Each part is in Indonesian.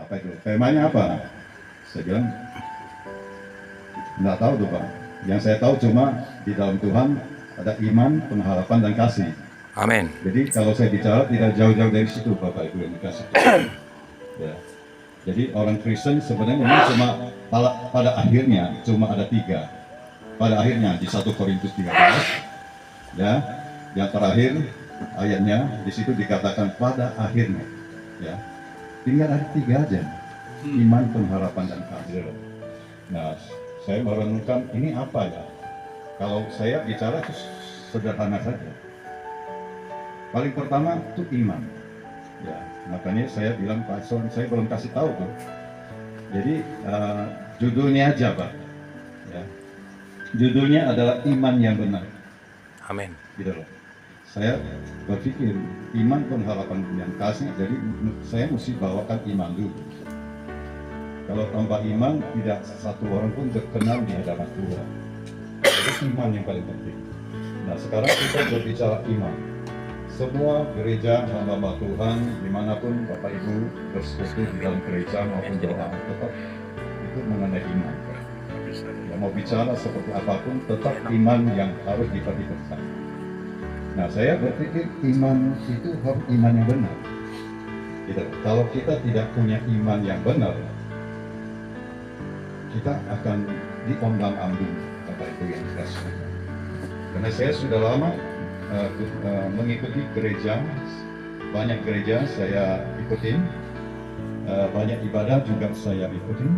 apa itu? Temanya apa? Saya bilang, nggak tahu tuh Pak. Yang saya tahu cuma di dalam Tuhan ada iman, pengharapan, dan kasih. Amin. Jadi kalau saya bicara tidak jauh-jauh dari situ Bapak Ibu yang dikasih. Ya. Jadi orang Kristen sebenarnya ini cuma pada akhirnya cuma ada 3. Pada akhirnya di 1 Korintus 13, ya, yang terakhir ayatnya di situ dikatakan pada akhirnya, ya, tinggal ada 3 aja, iman, pengharapan, dan kasih. Nah, saya merenungkan ini apa ya? Kalau saya bicara itu sederhana saja. Paling pertama itu iman. Ya, makanya saya bilang Pak Son, saya belum kasih tahu tuh. Jadi judulnya aja Pak. Ya. Judulnya adalah iman yang benar. Amin. Gitu loh. Saya berpikir iman, pengharapan, dan kasih. Jadi saya mesti bawakan iman dulu. Kalau tanpa iman tidak satu orang pun terkenal di hadapan Tuhan. Itu iman yang paling penting. Nah sekarang kita berbicara iman. Semua gereja hamba Tuhan dimanapun Bapak Ibu bersekutu di dalam gereja maupun doa tetap itu mengenai iman. Ya, mau bicara seperti apapun tetap iman yang harus diperhitungkan. Nah saya berpikir iman itu harus iman yang benar. Gitu. Kalau kita tidak punya iman yang benar, kita akan diombang-ambing Bapak Ibu yang dikasih. Karena saya sudah lama mengikuti gereja, banyak gereja saya ikutin, banyak ibadah juga saya ikutin,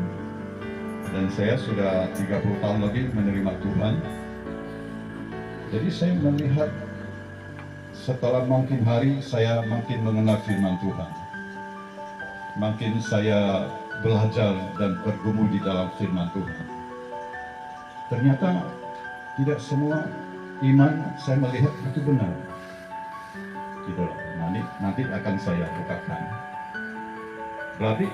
dan saya sudah 30 tahun lebih menerima Tuhan. Jadi saya melihat setelah makin hari saya makin mengenal firman Tuhan, makin saya belajar dan bergumul di dalam firman Tuhan. Ternyata tidak semua iman saya melihat itu benar. Gitu loh. Nanti akan saya bukakan. Berarti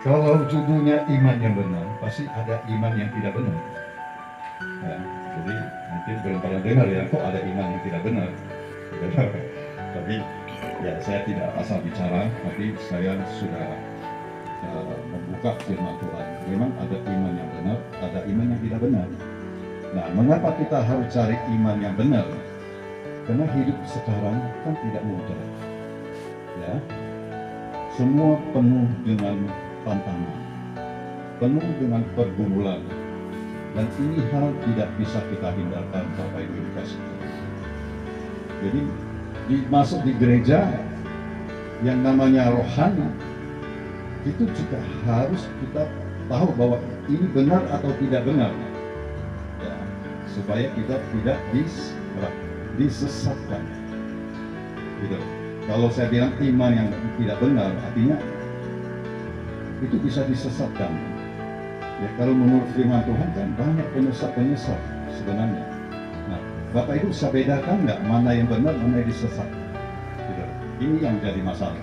kalau judulnya iman yang benar, pasti ada iman yang tidak benar. Ya, jadi mungkin belum pernah dengar ya, kok ada iman yang tidak benar. Tapi ya saya tidak asal bicara, tapi saya sudah membuka firman Tuhan. Memang ada iman yang benar, ada iman yang tidak benar. Nah, mengapa kita harus cari iman yang benar? Karena hidup sekarang kan tidak mudah. Ya, semua penuh dengan tantangan, penuh dengan pergumulan, dan ini hal tidak bisa kita hindarkan Bapak Ibu dikasih. Jadi masuk di gereja yang namanya rohani itu juga harus kita tahu bahwa ini benar atau tidak benar, ya, supaya kita tidak disesatkan. Gitu. Kalau saya bilang iman yang tidak benar, artinya itu bisa disesatkan. Ya, kalau menurut firman Tuhan kan banyak penyesat sebenarnya. Nah, Bapak Ibu bisa bedakan nggak mana yang benar, mana yang disesat? Gitu. Ini yang jadi masalah.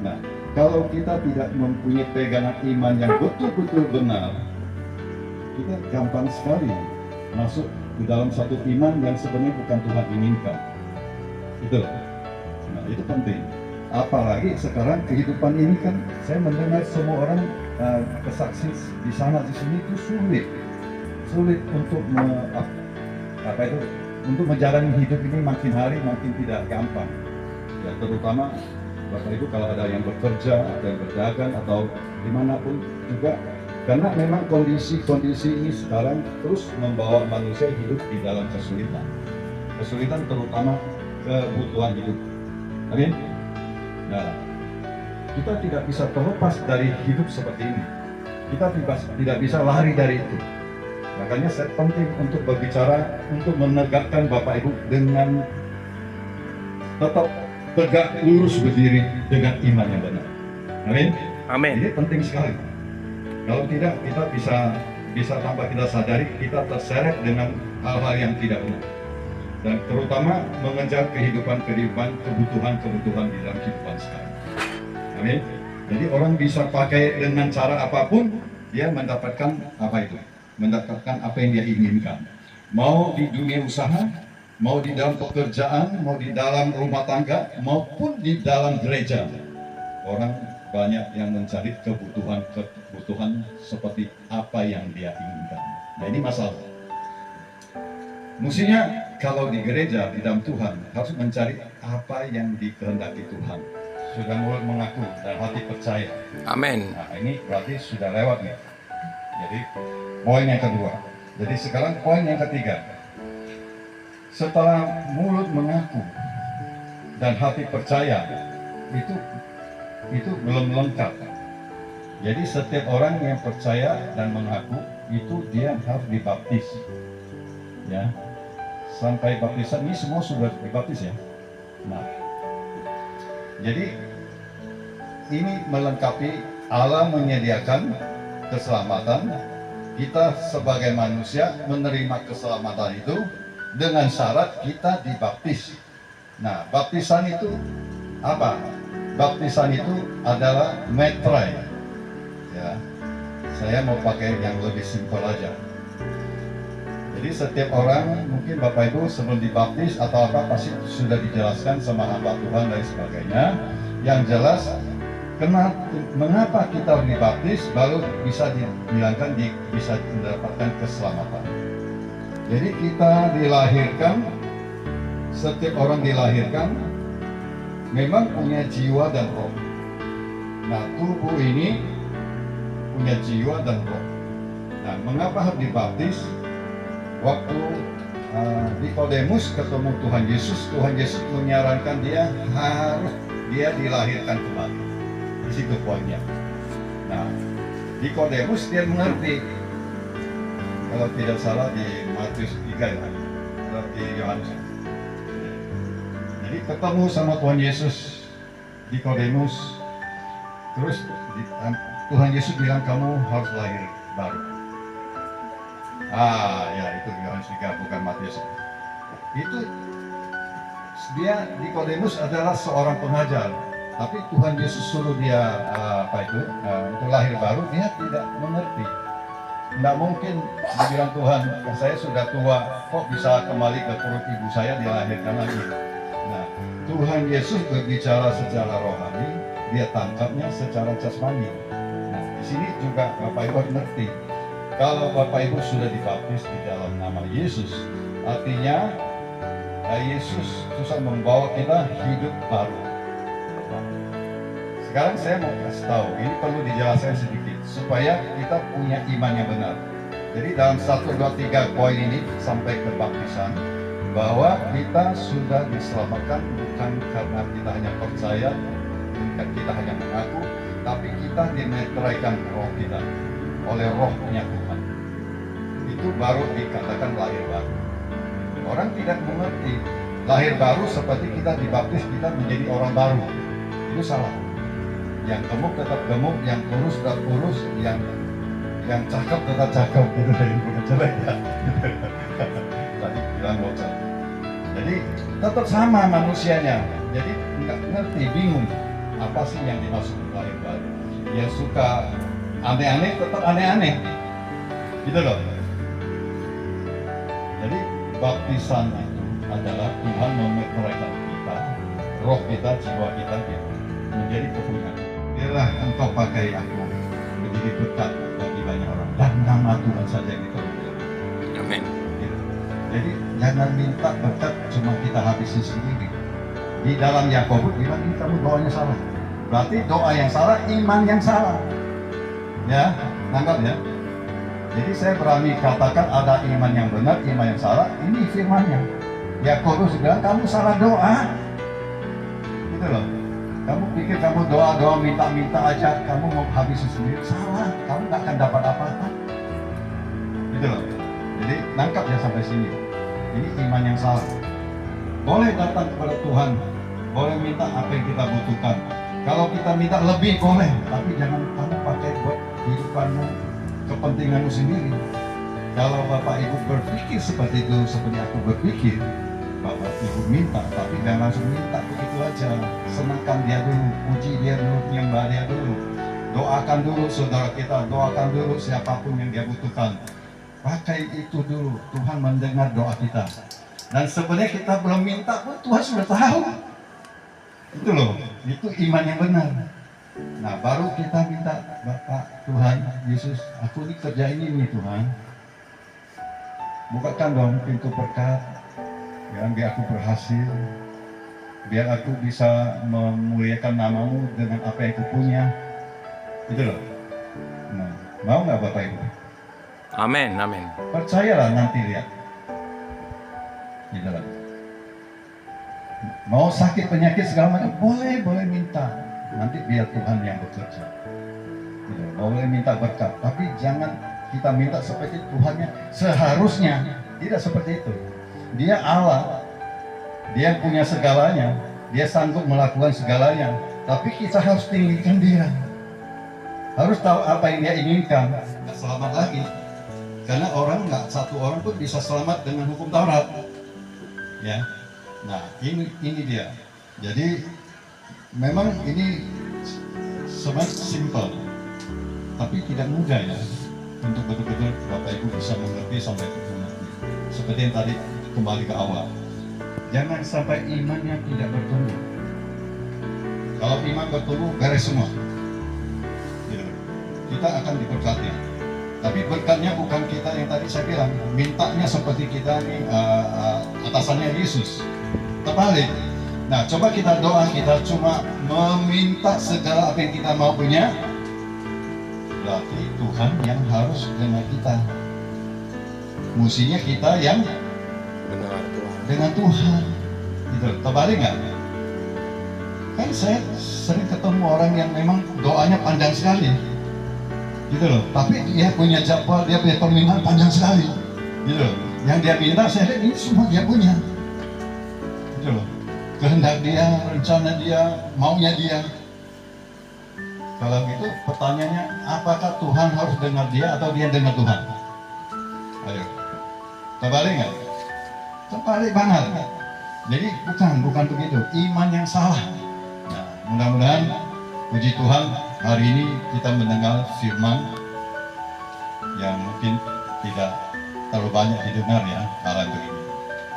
Nah, kalau kita tidak mempunyai pegangan iman yang betul-betul benar, kita gampang sekali masuk di dalam satu iman yang sebenarnya bukan Tuhan inginkan. Itu. Nah, itu penting. Apalagi sekarang kehidupan ini kan, saya mendengar semua orang kesaksi di sana di sini itu sulit untuk untuk menjalani hidup ini makin hari makin tidak gampang. Ya, terutama Bapak Ibu kalau ada yang bekerja, ada yang berdagang atau dimanapun juga, karena memang kondisi ini sekarang terus membawa manusia hidup di dalam kesulitan terutama kebutuhan hidup. Amin. Nah, kita tidak bisa terlepas dari hidup seperti ini. Kita tidak bisa lari dari itu. Makanya saya penting untuk berbicara, untuk menegakkan Bapak Ibu dengan tetap tegak lurus berdiri dengan iman yang benar. Amin. Amin. Ini penting sekali. Kalau tidak, kita bisa tanpa kita sadari kita terseret dengan hal-hal yang tidak benar. Dan terutama mengejar kebutuhan di dalam kehidupan sekarang. Amin. Jadi orang bisa pakai dengan cara apapun, dia mendapatkan apa itu? Mendapatkan apa yang dia inginkan. Mau di dunia usaha, mau di dalam pekerjaan, mau di dalam rumah tangga, maupun di dalam gereja. Orang banyak yang mencari kebutuhan seperti apa yang dia inginkan. Nah, ini masalah. Mestinya kalau di gereja, di dalam Tuhan, harus mencari apa yang dikehendaki Tuhan. Sudah mulai mengaku dan hati percaya. Amin. Nah, ini berarti sudah lewat nih. Jadi poin yang kedua. Jadi sekarang poin yang ketiga. Setelah mulut mengaku dan hati percaya, itu belum lengkap. Jadi setiap orang yang percaya dan mengaku itu dia harus dibaptis. Ya. Sampai baptisan ini semua sudah dibaptis ya. Nah, jadi ini melengkapi. Allah menyediakan keselamatan. Kita sebagai manusia menerima keselamatan itu dengan syarat kita dibaptis. Nah, baptisan itu apa? Baptisan itu adalah metrai. Ya, saya mau pakai yang lebih simpel aja. Jadi setiap orang, mungkin Bapak Ibu sebelum dibaptis atau apa pasti sudah dijelaskan sama hamba Tuhan dan sebagainya. Yang jelas, mengapa kita harus dibaptis, baru bisa dibilangkan bisa mendapatkan keselamatan. Jadi kita dilahirkan, setiap orang dilahirkan memang punya jiwa dan roh. Nah, tubuh ini punya jiwa dan roh. Nah, mengapa harus dibaptis? Waktu Nikodemus ketemu Tuhan Yesus menyarankan dia harus dilahirkan kembali. Di situ poinnya. Nah, Nikodemus dia mengerti. Kalau tidak salah di Matius 3 ya, atau di Yohanes. Jadi ketemu sama Tuhan Yesus, Nikodemus, terus Tuhan Yesus bilang kamu harus lahir baru. Ya itu Yohanes 3 bukan Matius. Itu dia Nikodemus adalah seorang pengajar, tapi Tuhan Yesus suruh dia untuk lahir baru, dia tidak mengerti. Tidak mungkin dibilang Tuhan, saya sudah tua, kok bisa kembali ke perut ibu saya dilahirkan lagi. Nah, Tuhan Yesus berbicara secara rohani, dia tangkapnya secara jasmani. Nah, di sini juga Bapak Ibu ngerti. Kalau Bapak Ibu sudah dibaptis di dalam nama Yesus, artinya Yesus susah membawa kita hidup baru. Sekarang saya mau kasih tahu, ini perlu dijelaskan sedikit supaya kita punya iman yang benar. Jadi dalam 1, 2, 3 poin ini sampai ke baptisan, bahwa kita sudah diselamatkan bukan karena kita hanya percaya, bukan kita hanya mengaku, tapi kita dimeteraikan roh kita oleh rohnya Tuhan. Itu baru dikatakan lahir baru. Orang tidak mengerti lahir baru seperti kita dibaptis kita menjadi orang baru. Itu salah. Yang gemuk tetap gemuk, yang kurus tetap kurus, yang cakep tetap cakep. Itu dari bukan jelek ya. Tadi bilang bocah. Jadi tetap sama manusianya. Jadi nggak ngerti, bingung apa sih yang dimaksud lahir baru. Yang suka aneh-aneh tetap aneh-aneh. Gitu loh. Jadi baptisan itu adalah Tuhan memeteraikan kita, roh kita, jiwa kita menjadi kepunyaan. Biarlah engkau pakai aku menjadi berkat bagi banyak orang dan nama Tuhan saja yang diteruskan. Amin. Jadi jangan minta berkat cuma kita habisin sendiri. Di dalam Yakobus bilang ini kamu doanya salah. Berarti doa yang salah, iman yang salah. Ya, nangkap ya. Jadi saya berani katakan ada iman yang benar, iman yang salah. Ini firmannya. Yakobus bilang kamu salah doa. Gitu loh. Kamu pikir kamu doa minta-minta aja, kamu mau habisin sendiri, salah. Kamu nggak akan dapat apa-apa. Gitu loh. Jadi nangkap ya sampai sini. Ini iman yang salah. Boleh datang kepada Tuhan, boleh minta apa yang kita butuhkan. Kalau kita minta lebih boleh, tapi jangan kamu pakai buat kehidupanmu, kepentinganmu sendiri. Kalau Bapak Ibu berpikir seperti itu, seperti aku berpikir, Bapak Ibu minta, tapi jangan langsung minta begitu aja. Senangkan dia dulu, puji dia dulu, nyembah dia dulu. Doakan dulu saudara kita, doakan dulu siapapun yang dia butuhkan. Pakai itu dulu, Tuhan mendengar doa kita. Dan sebenarnya kita belum minta pun Tuhan sudah tahu. Itu loh, itu iman yang benar. Nah, baru kita minta, Bapak Tuhan Yesus, aku ini kerja ini nih Tuhan, bukakan dong pintu berkat, ya, biar aku berhasil, biar aku bisa memuliakan namamu dengan apa yang aku punya, gitu loh. Nah, mau nggak Bapak Ibu? Amin. Amin. Percayalah, nanti lihat, gitu loh. Mau sakit penyakit segala macam, boleh minta, nanti biar Tuhan yang bekerja. Gitu. Boleh minta berkat, tapi jangan kita minta seperti Tuhannya. Seharusnya tidak seperti itu. Dia Allah, Dia punya segalanya, Dia sanggup melakukan segalanya. Tapi kita harus tinggikan Dia, harus tahu apa yang Dia inginkan. Nggak selamat lagi, karena satu orang pun bisa selamat dengan hukum Taurat, ya. Nah, ini dia. Jadi memang ini sebenarnya simple, tapi tidak mudah ya untuk betul-betul Bapak Ibu bisa mengerti sampai ke mengerti. Seperti yang tadi kembali ke awal, jangan sampai imannya tidak bertumbuh. Kalau iman bertumbuh, beres semua. Gitu. Kita akan diberkati. Tapi berkatnya bukan kita yang tadi saya bilang, mintanya seperti kita nih atasannya Yesus. Terbalik. Nah, coba kita doa, kita cuma meminta segala apa yang kita mau punya. Berarti Tuhan yang harus dengan kita. Musinya kita yang Benar Tuhan. dengan Tuhan. Gitu. Terbalik nggak? Kan saya sering ketemu orang yang memang doanya panjang sekali. Gitu loh. Tapi dia punya jadwal, dia punya permintaan panjang sekali. Gitu loh. Yang dia minta, saya lihat ini semua dia punya. Gitu loh. Kehendak dia, rencana dia, maunya dia. Kalau gitu pertanyaannya, apakah Tuhan harus dengar dia atau dia dengar Tuhan? Ayo, terbalik nggak? Terbalik banget. Jadi bukan begitu. Iman yang salah. Nah, mudah-mudahan puji Tuhan hari ini kita mendengar firman yang mungkin tidak terlalu banyak didengar ya, hal yang begini.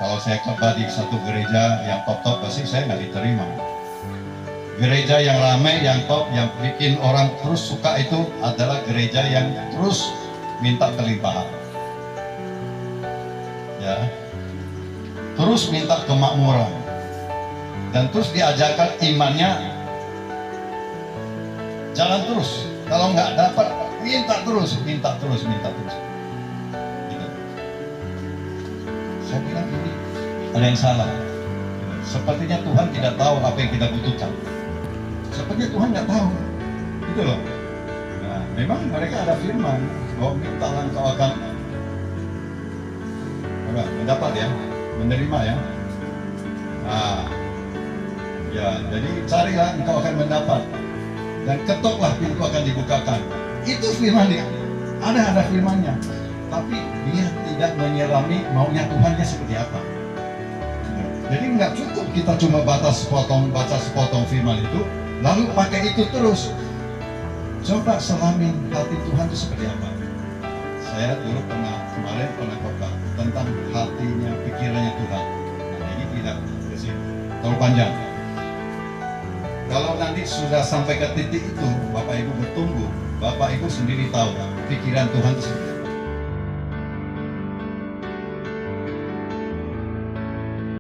Kalau saya khotbah di satu gereja yang top-top, pasti saya nggak diterima. Gereja yang ramai, yang top, yang bikin orang terus suka itu adalah gereja yang terus minta kelimpahan. Ya, terus minta kemakmuran, dan terus diajarkan imannya jalan terus. Kalau nggak dapat, minta terus. Gitu. Saya bilang ini ada yang salah. Sepertinya Tuhan tidak tahu apa yang kita butuhkan. Sepertinya Tuhan nggak tahu. Gitu loh. Nah, memang mereka ada firman bahwa mintalah engkau akan mendapat ya, menerima ya. Nah, ya, jadi carilah engkau akan mendapat, dan ketoklah pintu akan dibukakan. Itu firman dia. Ada firmannya. Tapi dia tidak menyelami maunya Tuhannya seperti apa. Jadi nggak cukup kita cuma baca sepotong firman itu, lalu pakai itu terus. Coba selami hati Tuhan itu seperti apa. Saya dulu kemarin pernah khotbah tentang hatinya, pikirannya Tuhan. Nah, ini tidak terlalu panjang. Kalau nanti sudah sampai ke titik itu, Bapak Ibu bertumbuh, Bapak Ibu sendiri tahu pikiran Tuhan itu seperti